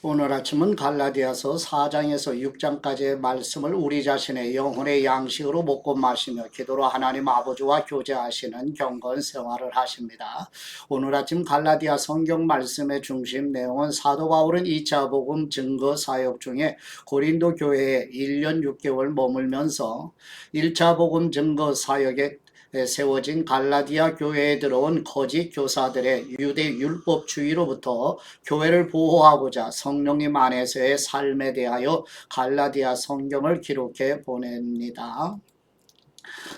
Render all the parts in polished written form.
오늘 아침은 갈라디아서 4장에서 6장까지의 말씀을 우리 자신의 영혼의 양식으로 먹고 마시며 기도로 하나님 아버지와 교제하시는 경건 생활을 하십니다. 오늘 아침 갈라디아 성경 말씀의 중심 내용은 사도 바울은 2차 복음 증거 사역 중에 고린도 교회에 1년 6개월 머물면서 1차 복음 증거 사역에 세워진 갈라디아 교회에 들어온 거짓 교사들의 유대 율법주의로부터 교회를 보호하고자 성령님 안에서의 삶에 대하여 갈라디아 성경을 기록해 보냅니다.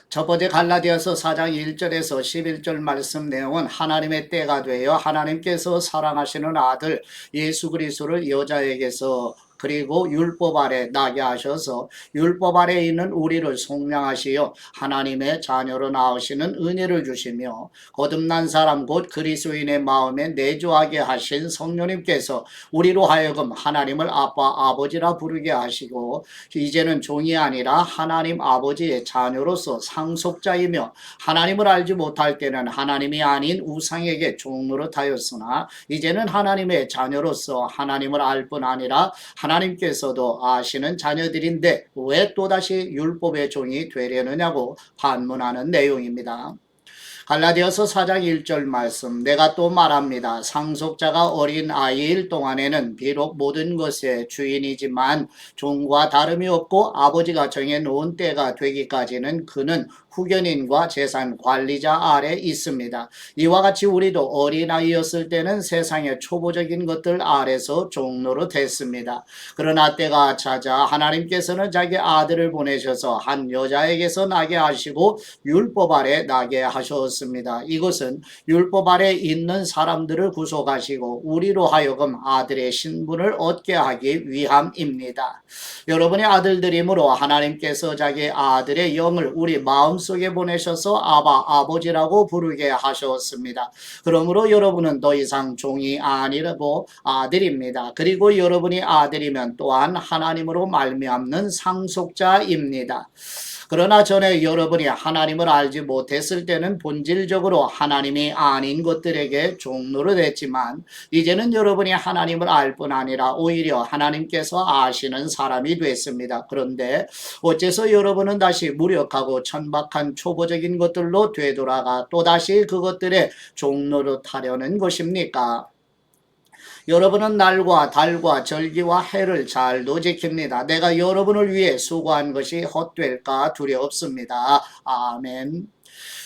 첫 번째 갈라디아서 4장 1절에서 11절 말씀 내용은 하나님의 때가 되어 하나님께서 사랑하시는 아들 예수 그리스도를 여자에게서 그리고 율법 아래 나게 하셔서 율법 아래 있는 우리를 속량하시어 하나님의 자녀로 낳으시는 은혜를 주시며 거듭난 사람 곧 그리스도인의 마음에 내주하게 하신 성령님께서 우리로 하여금 하나님을 아빠 아버지라 부르게 하시고 이제는 종이 아니라 하나님 아버지의 자녀로서 상속자이며 하나님을 알지 못할 때는 하나님이 아닌 우상에게 종노릇하였으나 이제는 하나님의 자녀로서 하나님을 알 뿐 아니라 하나님께서도 아시는 자녀들인데 왜 또다시 율법의 종이 되려느냐고 반문하는 내용입니다. 갈라디아서 4장 1절 말씀 내가 또 말합니다. 상속자가 어린 아이일 동안에는 비록 모든 것의 주인이지만 종과 다름이 없고 아버지가 정해놓은 때가 되기까지는 그는 후견인과 재산 관리자 아래 있습니다. 이와 같이 우리도 어린아이였을 때는 세상의 초보적인 것들 아래서 종로로 됐습니다. 그러나 때가 찾아 하나님께서는 자기 아들을 보내셔서 한 여자에게서 나게 하시고 율법 아래 나게 하셨습니다. 이것은 율법 아래 있는 사람들을 구속하시고 우리로 하여금 아들의 신분을 얻게 하기 위함입니다. 여러분의 아들들이므로 하나님께서 자기 아들의 영을 우리 마음속에 보내셔서 아바 아버지라고 부르게 하셨습니다. 그러므로 여러분은 더 이상 종이 아니라고 아들입니다. 그리고 여러분이 아들이면 또한 하나님으로 말미암는 상속자입니다. 그러나 전에 여러분이 하나님을 알지 못했을 때는 본질적으로 하나님이 아닌 것들에게 종로를 했지만 이제는 여러분이 하나님을 알 뿐 아니라 오히려 하나님께서 아시는 사람이 됐습니다. 그런데 어째서 여러분은 다시 무력하고 천박한 초보적인 것들로 되돌아가 또다시 그것들의 종로를 타려는 것입니까? 여러분은 날과 달과 절기와 해를 잘도 지킵니다. 내가 여러분을 위해 수고한 것이 헛될까 두렵습니다. 아멘.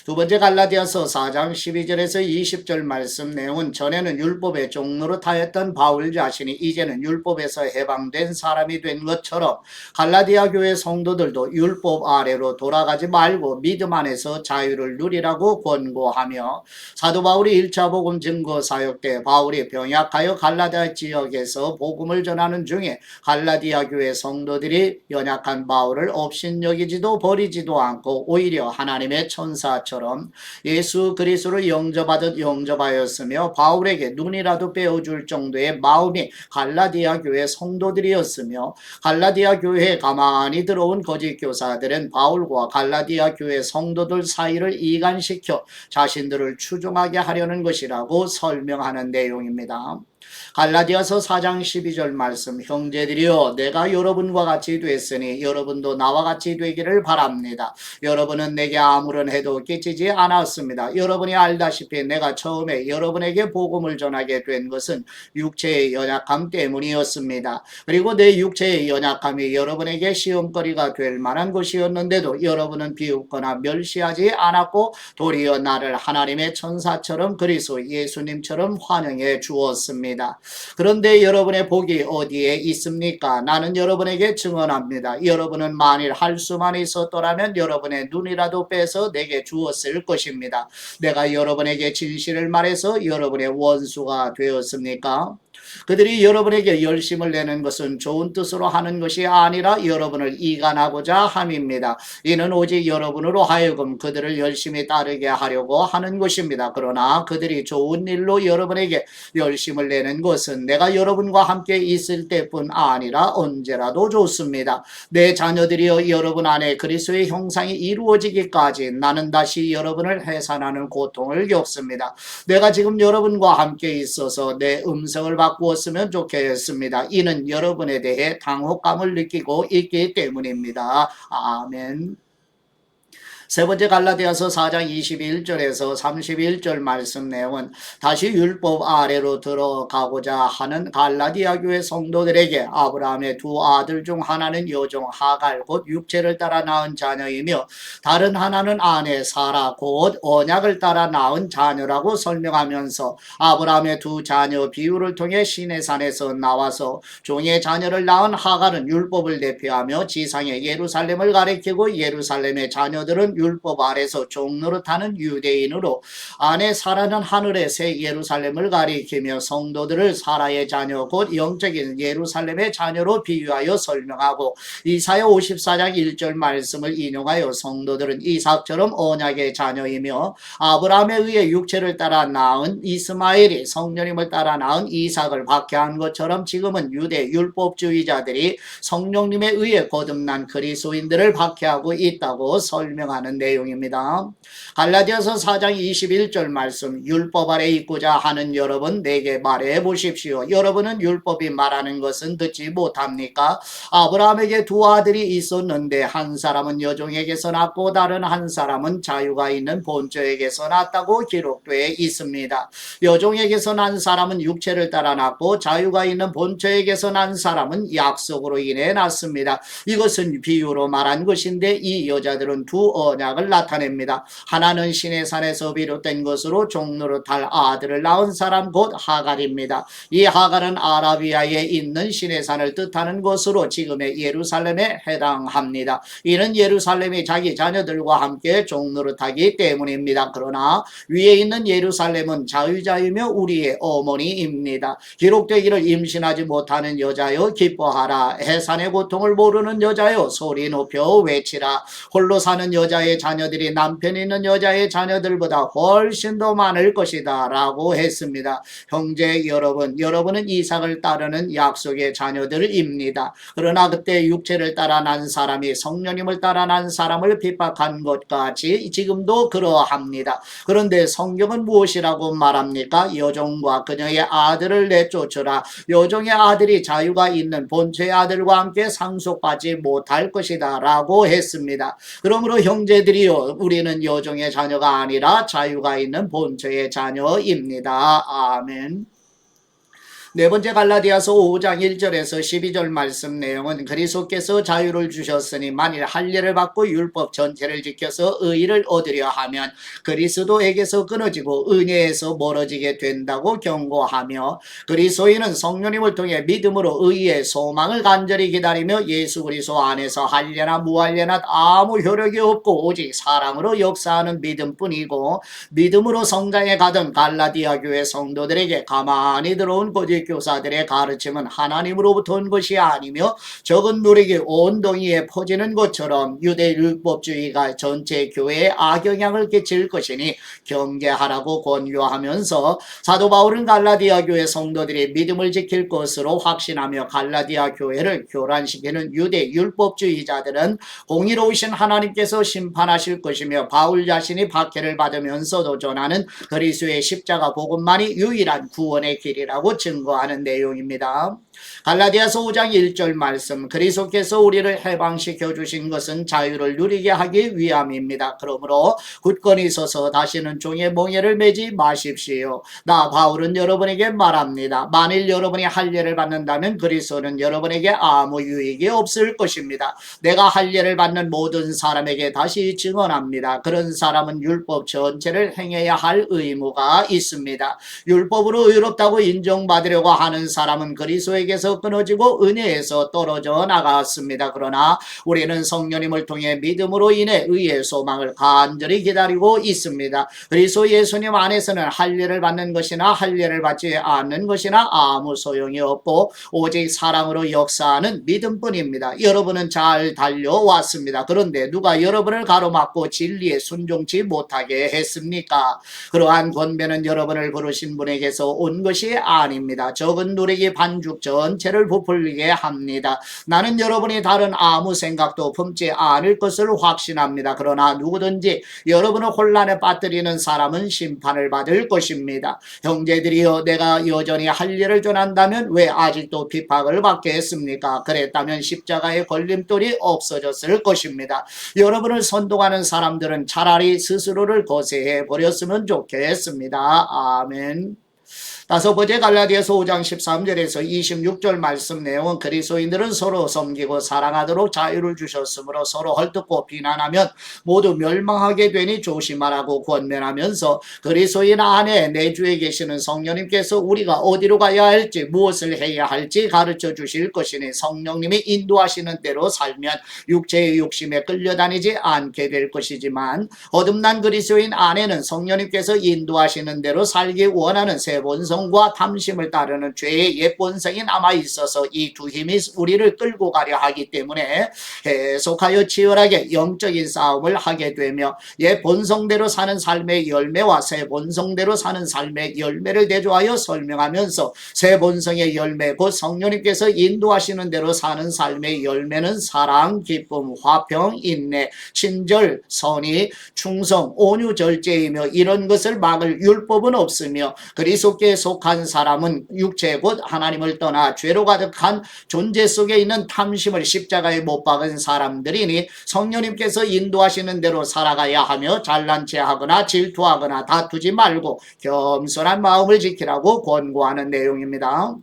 두 번째 갈라디아서 4장 12절에서 20절 말씀 내용은 전에는 율법의 종로로 타였던 바울 자신이 이제는 율법에서 해방된 사람이 된 것처럼 갈라디아 교회 성도들도 율법 아래로 돌아가지 말고 믿음 안에서 자유를 누리라고 권고하며 사도 바울이 1차 복음 증거 사역 때 바울이 병약하여 갈라디아 지역에서 복음을 전하는 중에 갈라디아 교회 성도들이 연약한 바울을 업신여기지도 버리지도 않고 오히려 하나님의 천사처럼 예수 그리스도를 영접하듯 영접하였으며 바울에게 눈이라도 빼어줄 정도의 마음이 갈라디아 교회 성도들이었으며 갈라디아 교회에 가만히 들어온 거짓 교사들은 바울과 갈라디아 교회 성도들 사이를 이간시켜 자신들을 추종하게 하려는 것이라고 설명하는 내용입니다. 갈라디아서 4장 12절 말씀 형제들이여 내가 여러분과 같이 됐으니 여러분도 나와 같이 되기를 바랍니다. 여러분은 내게 아무런 해도 끼치지 않았습니다. 여러분이 알다시피 내가 처음에 여러분에게 복음을 전하게 된 것은 육체의 연약함 때문이었습니다. 그리고 내 육체의 연약함이 여러분에게 시험거리가 될 만한 것이었는데도 여러분은 비웃거나 멸시하지 않았고 도리어 나를 하나님의 천사처럼 그리스도 예수님처럼 환영해 주었습니다. 그런데 여러분의 복이 어디에 있습니까? 나는 여러분에게 증언합니다. 여러분은 만일 할 수만 있었더라면 여러분의 눈이라도 빼서 내게 주었을 것입니다. 내가 여러분에게 진실을 말해서 여러분의 원수가 되었습니까? 그들이 여러분에게 열심을 내는 것은 좋은 뜻으로 하는 것이 아니라 여러분을 이간하고자 함입니다. 이는 오직 여러분으로 하여금 그들을 열심히 따르게 하려고 하는 것입니다. 그러나 그들이 좋은 일로 여러분에게 열심을 내는 것은 내가 여러분과 함께 있을 때뿐 아니라 언제라도 좋습니다. 내 자녀들이여 여러분 안에 그리스도의 형상이 이루어지기까지 나는 다시 여러분을 해산하는 고통을 겪습니다. 내가 지금 여러분과 함께 있어서 내 음성을 바꾸었으면 좋겠습니다. 이는 여러분에 대해 당혹감을 느끼고 있기 때문입니다. 아멘. 세 번째 갈라디아서 4장 21절에서 31절 말씀 내용은 다시 율법 아래로 들어가고자 하는 갈라디아 교회 성도들에게 아브라함의 두 아들 중 하나는 여종 하갈 곧 육체를 따라 낳은 자녀이며 다른 하나는 아내 사라 곧 언약을 따라 낳은 자녀라고 설명하면서 아브라함의 두 자녀 비유를 통해 시내산에서 나와서 종의 자녀를 낳은 하갈은 율법을 대표하며 지상의 예루살렘을 가리키고 예루살렘의 자녀들은 율법 아래서 종노릇하는 유대인으로 아내 사라는 하늘의 새 예루살렘을 가리키며 성도들을 사라의 자녀 곧 영적인 예루살렘의 자녀로 비유하여 설명하고 이사야 54장 1절 말씀을 인용하여 성도들은 이삭처럼 언약의 자녀이며 아브라함에 의해 육체를 따라 낳은 이스마엘이 성령님을 따라 낳은 이삭을 박해한 것처럼 지금은 유대 율법주의자들이 성령님에 의해 거듭난 그리스도인들을 박해하고 있다고 설명하는 내용입니다. 갈라디아서 4장 21절 말씀 율법 아래 있고자 하는 여러분 내게 말해 보십시오. 여러분은 율법이 말하는 것은 듣지 못합니까? 아브라함에게 두 아들이 있었는데 한 사람은 여종에게서 낳고 다른 한 사람은 자유가 있는 본처에게서 낳았다고 기록되어 있습니다. 여종에게서 난 사람은 육체를 따라 낳고 자유가 있는 본처에게서 난 사람은 약속으로 인해 낳습니다. 이것은 비유로 말한 것인데 이 여자들은 두 언약을 나타냅니다. 하나는 시내산에서 비롯된 것으로 종노릇할 아들을 낳은 사람 곧 하갈입니다. 이 하갈은 아라비아에 있는 시내산을 뜻하는 것으로 지금의 예루살렘에 해당합니다. 이는 예루살렘이 자기 자녀들과 함께 종노릇하기 때문입니다. 그러나 위에 있는 예루살렘은 자유자이며 우리의 어머니입니다. 기록되기를 임신하지 못하는 여자여 기뻐하라. 해산의 고통을 모르는 여자여 소리 높여 외치라. 홀로 사는 여자의 자녀들이 남편 있는 여자의 자녀들보다 훨씬 더 많을 것이다 라고 했습니다. 형제 여러분, 여러분은 이삭을 따르는 약속의 자녀들입니다. 그러나 그때 육체를 따라 난 사람이 성령님을 따라 난 사람을 핍박한 것 같이 지금도 그러합니다. 그런데 성경은 무엇이라고 말합니까? 여종과 그녀의 아들을 내쫓으라. 여종의 아들이 자유가 있는 본처의 아들과 함께 상속받지 못할 것이다 라고 했습니다. 그러므로 형제들이요 우리는 여종의 자녀가 아니라 자유가 있는 본처의 자녀입니다. 아멘. 네 번째 갈라디아서 5장 1절에서 12절 말씀 내용은 그리스도께서 자유를 주셨으니 만일 할례를 받고 율법 전체를 지켜서 의의를 얻으려 하면 그리스도에게서 끊어지고 은혜에서 멀어지게 된다고 경고하며 그리스도인은 성령님을 통해 믿음으로 의의 소망을 간절히 기다리며 예수 그리스도 안에서 할례나 무할례나 아무 효력이 없고 오직 사랑으로 역사하는 믿음뿐이고 믿음으로 성장해 가던 갈라디아 교회 성도들에게 가만히 들어온 거짓 교사들의 가르침은 하나님으로부터 온 것이 아니며 적은 누리기 온동이에 퍼지는 것처럼 유대 율법주의가 전체 교회에 악영향을 끼칠 것이니 경계하라고 권유하면서 사도 바울은 갈라디아 교회 성도들이 믿음을 지킬 것으로 확신하며 갈라디아 교회를 교란시키는 유대 율법주의자들은 공의로우신 하나님께서 심판하실 것이며 바울 자신이 박해를 받으면서도 전하는 그리스도의 십자가 복음만이 유일한 구원의 길이라고 증거합니다. 하는 내용입니다. 갈라디아서 5장 1절 말씀 그리스도께서 우리를 해방시켜 주신 것은 자유를 누리게 하기 위함입니다. 그러므로 굳건히 서서 다시는 종의 몽해를 매지 마십시오. 나 바울은 여러분에게 말합니다. 만일 여러분이 할례를 받는다면 그리스도는 여러분에게 아무 유익이 없을 것입니다. 내가 할례를 받는 모든 사람에게 다시 증언합니다. 그런 사람은 율법 전체를 행해야 할 의무가 있습니다. 율법으로 의롭다고 인정받으려고 하는 사람은 그리스도에게서 끊어지고 은혜에서 떨어져 나갔습니다. 그러나 우리는 성령님을 통해 믿음으로 인해 의의 소망을 간절히 기다리고 있습니다. 그리스도 예수님 안에서는 할례를 받는 것이나 할례를 받지 않는 것이나 아무 소용이 없고 오직 사랑으로 역사하는 믿음뿐입니다. 여러분은 잘 달려왔습니다. 그런데 누가 여러분을 가로막고 진리에 순종치 못하게 했습니까? 그러한 권면은 여러분을 부르신 분에게서 온 것이 아닙니다. 합니다. 적은 누리기 반죽 전체를 부풀리게 합니다. 나는 여러분이 다른 아무 생각도 품지 않을 것을 확신합니다. 그러나 누구든지 여러분을 혼란에 빠뜨리는 사람은 심판을 받을 것입니다. 형제들이여, 내가 여전히 할 일을 전한다면 왜 아직도 핍박을 받겠습니까? 그랬다면 십자가의 걸림돌이 없어졌을 것입니다. 여러분을 선동하는 사람들은 차라리 스스로를 거세해 버렸으면 좋겠습니다. 아멘. 다섯 번째, 갈라디아서 5장 13절에서 26절 말씀 내용은 그리스도인들은 서로 섬기고 사랑하도록 자유를 주셨으므로 서로 헐뜯고 비난하면 모두 멸망하게 되니 조심하라고 권면하면서 그리스도인 안에 내 주에 계시는 성령님께서 우리가 어디로 가야 할지 무엇을 해야 할지 가르쳐 주실 것이니 성령님이 인도하시는 대로 살면 육체의 욕심에 끌려다니지 않게 될 것이지만 거듭난 그리스도인 안에는 성령님께서 인도하시는 대로 살기 원하는 새 본성과 탐심을 따르는 죄의 옛 본성이 남아 있어서 이 두 힘이 우리를 끌고 가려 하기 때문에 계속하여 치열하게 영적인 싸움을 하게 되며 옛 본성대로 사는 삶의 열매와 새 본성대로 사는 삶의 열매를 대조하여 설명하면서 새 본성의 열매 곧 성령님께서 인도하시는 대로 사는 삶의 열매는 사랑, 기쁨, 화평, 인내, 친절, 선의, 충성, 온유, 절제이며 이런 것을 막을 율법은 없으며 그리스도께 속한 사람은 육체 곧 하나님을 떠나 죄로 가득한 존재 속에 있는 탐심을 십자가에 못 박은 사람들이니 성령님께서 인도하시는 대로 살아가야 하며 잘난 체하거나 질투하거나 다투지 말고 겸손한 마음을 지키라고 권고하는 내용입니다.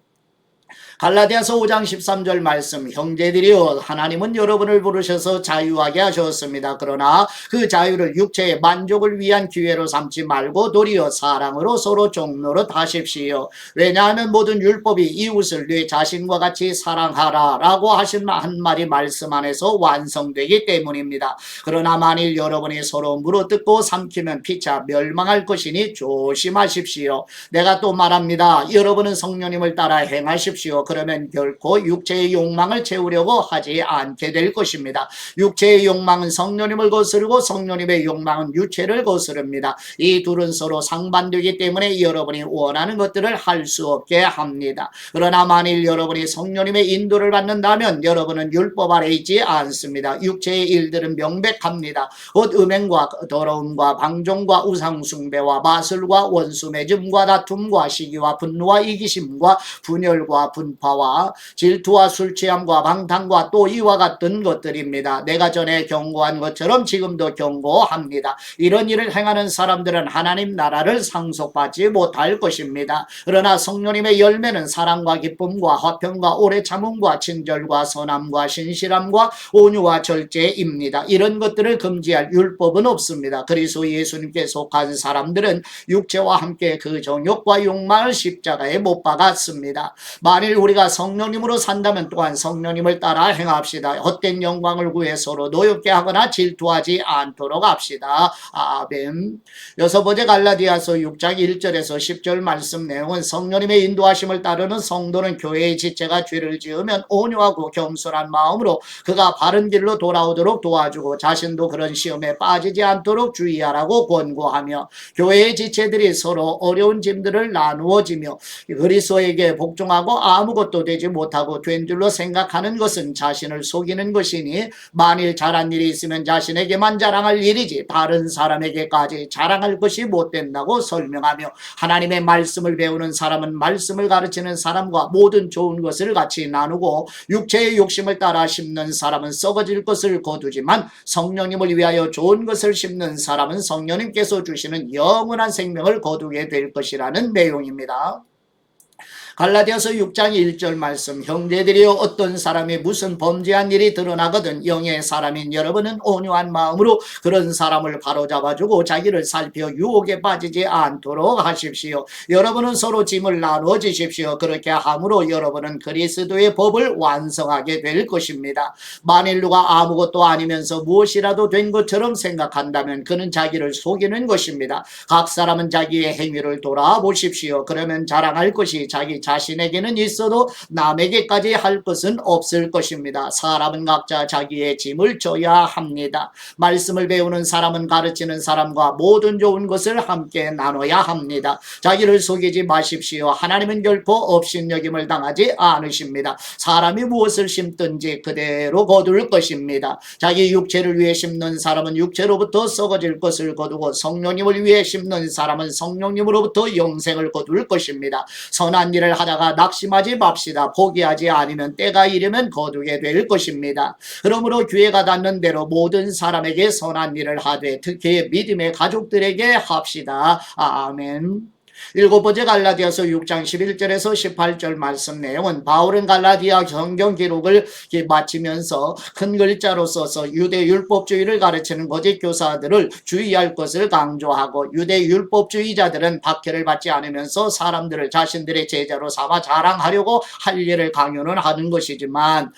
갈라디아서 5장 13절 말씀, 형제들이여, 하나님은 여러분을 부르셔서 자유하게 하셨습니다. 그러나 그 자유를 육체의 만족을 위한 기회로 삼지 말고 도리어 사랑으로 서로 종노릇 하십시오. 왜냐하면 모든 율법이 이웃을 네 자신과 같이 사랑하라 라고 하신 한 마디 말씀 안에서 완성되기 때문입니다. 그러나 만일 여러분이 서로 물어뜯고 삼키면 피차 멸망할 것이니 조심하십시오. 내가 또 말합니다. 여러분은 성령님을 따라 행하십시오. 그러면 결코 육체의 욕망을 채우려고 하지 않게 될 것입니다. 육체의 욕망은 성령님을 거스르고 성령님의 욕망은 육체를 거스릅니다. 이 둘은 서로 상반되기 때문에 여러분이 원하는 것들을 할 수 없게 합니다. 그러나 만일 여러분이 성령님의 인도를 받는다면 여러분은 율법 아래 있지 않습니다. 육체의 일들은 명백합니다. 곧 음행과 더러움과 방종과 우상숭배와 마술과 원수 맺음과 다툼과 시기와 분노와 이기심과 분열과 분파와 질투와 술취함과 방탕과 또 이와 같은 것들입니다. 내가 전에 경고한 것처럼 지금도 경고합니다. 이런 일을 행하는 사람들은 하나님 나라를 상속받지 못할 것입니다. 그러나 성령님의 열매는 사랑과 기쁨과 화평과 오래 참음과 친절과 선함과 신실함과 온유와 절제입니다. 이런 것들을 금지할 율법은 없습니다. 그리스도 예수님께 속한 사람들은 육체와 함께 그 정욕과 욕망을 십자가에 못 박았습니다. 만일 우리가 성령님으로 산다면 또한 성령님을 따라 행합시다. 헛된 영광을 구해 서로 노엽게 하거나 질투하지 않도록 합시다. 아멘. 여섯 번째, 갈라디아서 6장 1절에서 10절 말씀 내용은 성령님의 인도하심을 따르는 성도는 교회의 지체가 죄를 지으면 온유하고 겸손한 마음으로 그가 바른 길로 돌아오도록 도와주고 자신도 그런 시험에 빠지지 않도록 주의하라고 권고하며 교회의 지체들이 서로 어려운 짐들을 나누어지며 그리스도에게 복종하고 아무것도 되지 못하고 된 줄로 생각하는 것은 자신을 속이는 것이니 만일 잘한 일이 있으면 자신에게만 자랑할 일이지 다른 사람에게까지 자랑할 것이 못 된다고 설명하며 하나님의 말씀을 배우는 사람은 말씀을 가르치는 사람과 모든 좋은 것을 같이 나누고 육체의 욕심을 따라 심는 사람은 썩어질 것을 거두지만 성령님을 위하여 좋은 것을 심는 사람은 성령님께서 주시는 영원한 생명을 거두게 될 것이라는 내용입니다. 갈라디아서 6장 1절 말씀, 형제들이여, 어떤 사람이 무슨 범죄한 일이 드러나거든 영의 사람인 여러분은 온유한 마음으로 그런 사람을 바로잡아주고 자기를 살펴 유혹에 빠지지 않도록 하십시오. 여러분은 서로 짐을 나누어 주십시오. 그렇게 함으로 여러분은 그리스도의 법을 완성하게 될 것입니다. 만일 누가 아무것도 아니면서 무엇이라도 된 것처럼 생각한다면 그는 자기를 속이는 것입니다. 각 사람은 자기의 행위를 돌아보십시오. 그러면 자랑할 것이 자기 자신에게는 있어도 남에게까지 할 것은 없을 것입니다. 사람은 각자 자기의 짐을 져야 합니다. 말씀을 배우는 사람은 가르치는 사람과 모든 좋은 것을 함께 나눠야 합니다. 자기를 속이지 마십시오. 하나님은 결코 업신여김을 당하지 않으십니다. 사람이 무엇을 심든지 그대로 거둘 것입니다. 자기 육체를 위해 심는 사람은 육체로부터 썩어질 것을 거두고 성령님을 위해 심는 사람은 성령님으로부터 영생을 거둘 것입니다. 선한 일을 하다가 낙심하지 맙시다. 포기하지 않으면 때가 이르면 거두게 될 것입니다. 그러므로 기회가 닿는 대로 모든 사람에게 선한 일을 하되 특히 믿음의 가족들에게 합시다. 아멘. 일곱 번째 갈라디아서 6장 11절에서 18절 말씀 내용은 바울은 갈라디아 성경 기록을 마치면서 큰 글자로 써서 유대 율법주의를 가르치는 거짓 교사들을 주의할 것을 강조하고 유대 율법주의자들은 박해를 받지 않으면서 사람들을 자신들의 제자로 삼아 자랑하려고 할 일을 강요는 하는 것이지만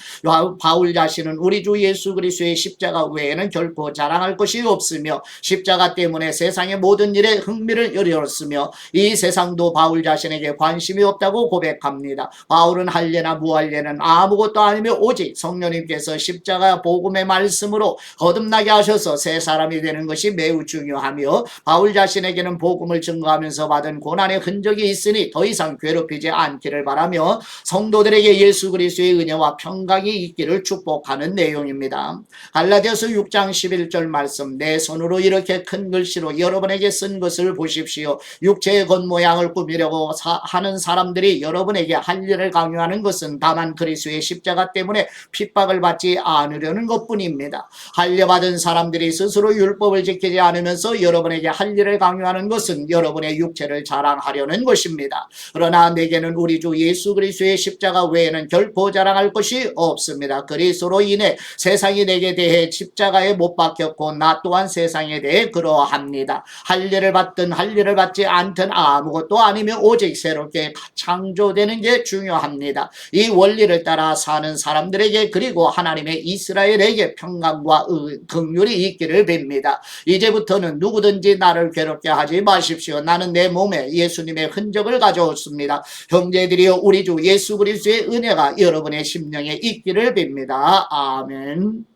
바울 자신은 우리 주 예수 그리스도의 십자가 외에는 결코 자랑할 것이 없으며 십자가 때문에 세상의 모든 일에 흥미를 열었으며 이 세상도 바울 자신에게 관심이 없다고 고백합니다. 바울은 할례나 무할례는 아무것도 아니며 오직 성령님께서 십자가 복음의 말씀으로 거듭나게 하셔서 새 사람이 되는 것이 매우 중요하며 바울 자신에게는 복음을 증거하면서 받은 고난의 흔적이 있으니 더 이상 괴롭히지 않기를 바라며 성도들에게 예수 그리스도의 은혜와 평강이 있기를 축복하는 내용입니다. 갈라디아서 6장 11절 말씀 내 손으로 이렇게 큰 글씨로 여러분에게 쓴 것을 보십시오. 육체의 겉모양을 꾸미려고 하는 사람들이 여러분에게 할 일을 강요하는 것은 다만 그리스도의 십자가 때문에 핍박을 받지 않으려는 것뿐입니다. 할례받은 사람들이 스스로 율법을 지키지 않으면서 여러분에게 할 일을 강요하는 것은 여러분의 육체를 자랑하려는 것입니다. 그러나 내게는 우리 주 예수 그리스도의 십자가 외에는 결코 자랑할 것이 없습니다. 그리스도로 인해 세상이 내게 대해 십자가에 못 박혔고 나 또한 세상에 대해 그러합니다. 할 일을 받든 할 일을 받지 않든 아무것도 아니며 오직 새롭게 창조되는 게 중요합니다. 이 원리를 따라 사는 사람들에게 그리고 하나님의 이스라엘에게 평강과 긍휼이 있기를 빕니다. 이제부터는 누구든지 나를 괴롭게 하지 마십시오. 나는 내 몸에 예수님의 흔적을 가져왔습니다. 형제들이여 우리 주 예수 그리스도의 은혜가 여러분의 심령에 있기를 빕니다. 아멘.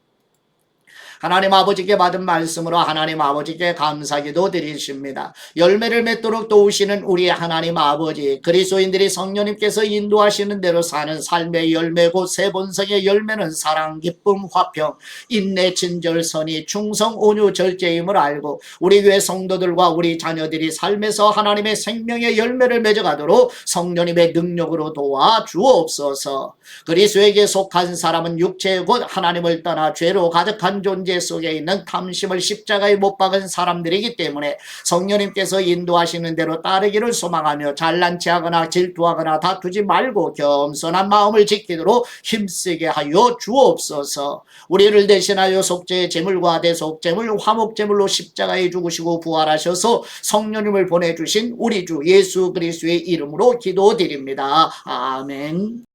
하나님 아버지께 받은 말씀으로 하나님 아버지께 감사기도 드리십니다. 열매를 맺도록 도우시는 우리 하나님 아버지, 그리스도인들이 성령님께서 인도하시는 대로 사는 삶의 열매 곧 세 본성의 열매는 사랑, 기쁨, 화평, 인내, 진절, 선의, 충성, 온유, 절제임을 알고 우리 교회 성도들과 우리 자녀들이 삶에서 하나님의 생명의 열매를 맺어가도록 성령님의 능력으로 도와 주옵소서. 그리스도에게 속한 사람은 육체 곧 하나님을 떠나 죄로 가득한 존재 속에 있는 탐심을 십자가에 못 박은 사람들이기 때문에 성령님께서 인도하시는 대로 따르기를 소망하며 잘난 체하거나 질투하거나 다투지 말고 겸손한 마음을 지키도록 힘쓰게 하여 주옵소서. 우리를 대신하여 속죄의 제물과 대속제물, 화목제물로 십자가에 죽으시고 부활하셔서 성령님을 보내주신 우리 주 예수 그리스도의 이름으로 기도드립니다. 아멘.